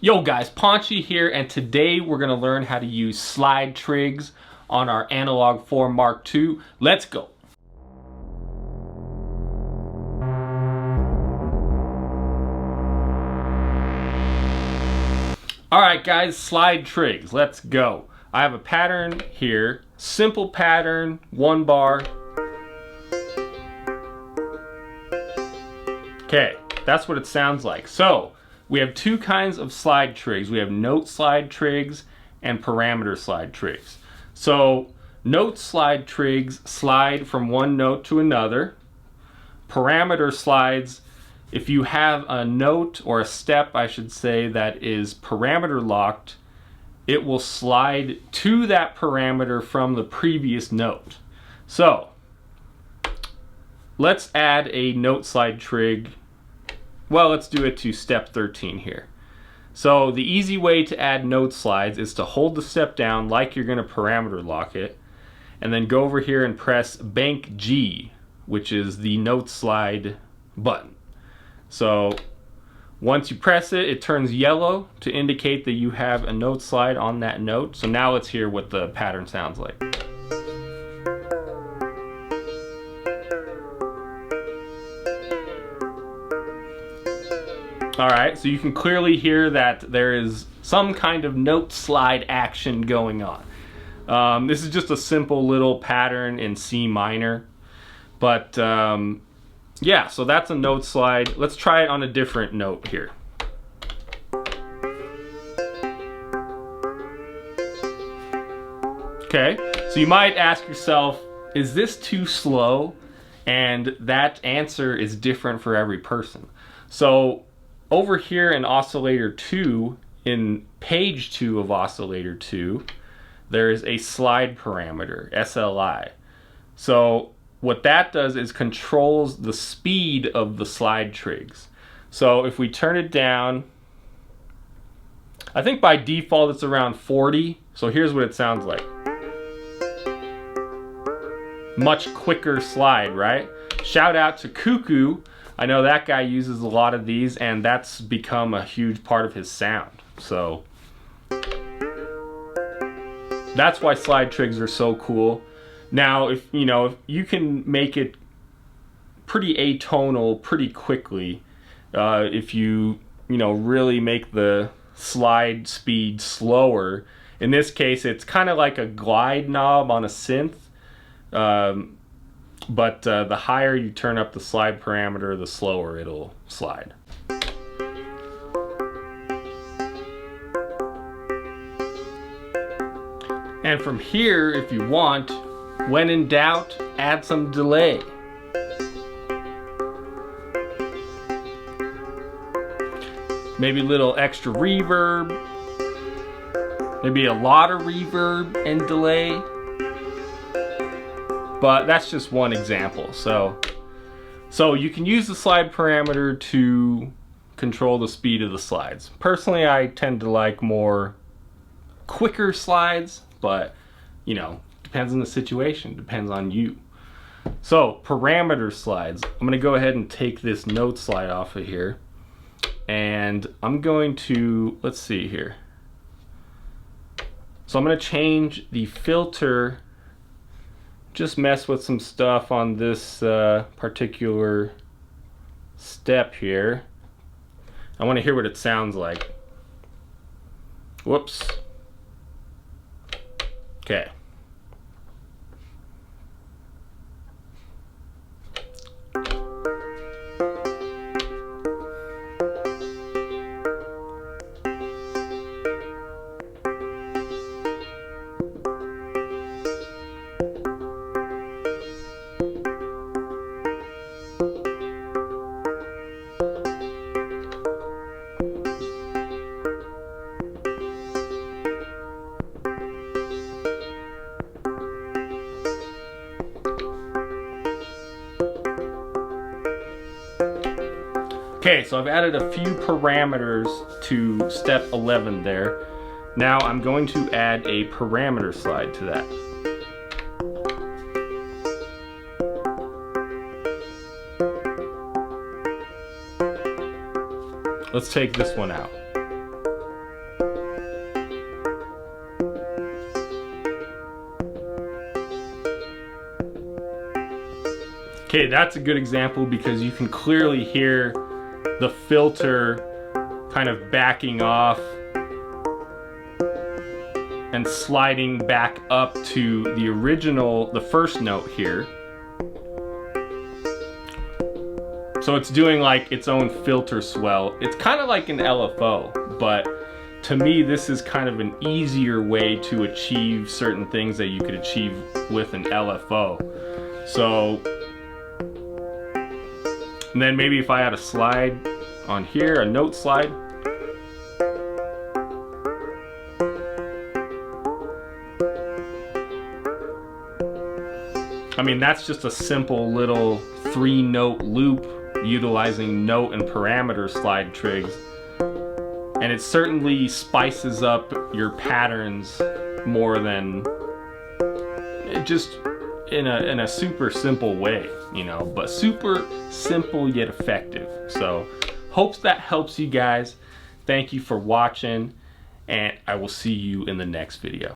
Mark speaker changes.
Speaker 1: Yo guys, Ponchy here, and today we're going to learn how to use slide trigs on our Analog 4 Mark II. Let's go! Alright guys, slide trigs, let's go. I have a pattern here, simple pattern, 1 bar. Okay, that's what it sounds like. So, we have 2 kinds of slide trigs. We have note slide trigs and parameter slide trigs. So, note slide trigs slide from one note to another. Parameter slides, if you have a note or a step, I should say, that is parameter locked, it will slide to that parameter from the previous note. So, let's add a note slide trig. Well, let's do it to step 13 here. So the easy way to add note slides is to hold the step down like you're going to parameter lock it, and then go over here and press Bank G, which is the note slide button. So once you press it, it turns yellow to indicate that you have a note slide on that note. So now let's hear what the pattern sounds like. Alright, so you can clearly hear that there is some kind of note slide action going on. This is just a simple little pattern in C minor. But yeah, so that's a note slide. Let's try it on a different note here. Okay, so you might ask yourself, is this too slow? And that answer is different for every person. So over here in oscillator 2, in page 2 of oscillator 2, there is a slide parameter, SLI. So what that does is controls the speed of the slide trigs. So if we turn it down, I think by default it's around 40. So here's what it sounds like. Much quicker slide, right? Shout out to Cuckoo. I know that guy uses a lot of these, and that's become a huge part of his sound. So that's why slide trigs are so cool. Now, if you can make it pretty atonal pretty quickly, if you really make the slide speed slower. In this case, it's kind of like a glide knob on a synth. But the higher you turn up the slide parameter, the slower it'll slide. And from here, if you want, when in doubt, add some delay. Maybe a little extra reverb. Maybe a lot of reverb and delay. But that's just one example. So you can use the slide parameter to control the speed of the slides. Personally, I tend to like more quicker slides, but depends on the situation, depends on you. So parameter slides, I'm going to go ahead and take this note slide off of here, and I'm going to, let's see here. So I'm going to change the filter. Just mess with some stuff on this particular step here. I want to hear what it sounds like. Whoops. Okay. Okay, so I've added a few parameters to step 11 there. Now I'm going to add a parameter slide to that. Let's take this one out. Okay, that's a good example because you can clearly hear the filter kind of backing off and sliding back up to the original, the first note here. So it's doing like its own filter swell. It's kind of like an LFO, but to me this is kind of an easier way to achieve certain things that you could achieve with an LFO. So, and then maybe if I had a slide on here, a note slide. I mean, that's just a simple little 3-note loop utilizing note and parameter slide trigs. And it certainly spices up your patterns more than just in a super simple way, you know, but super simple yet effective. So hopes that helps you guys. Thank you for watching, and I will see you in the next video.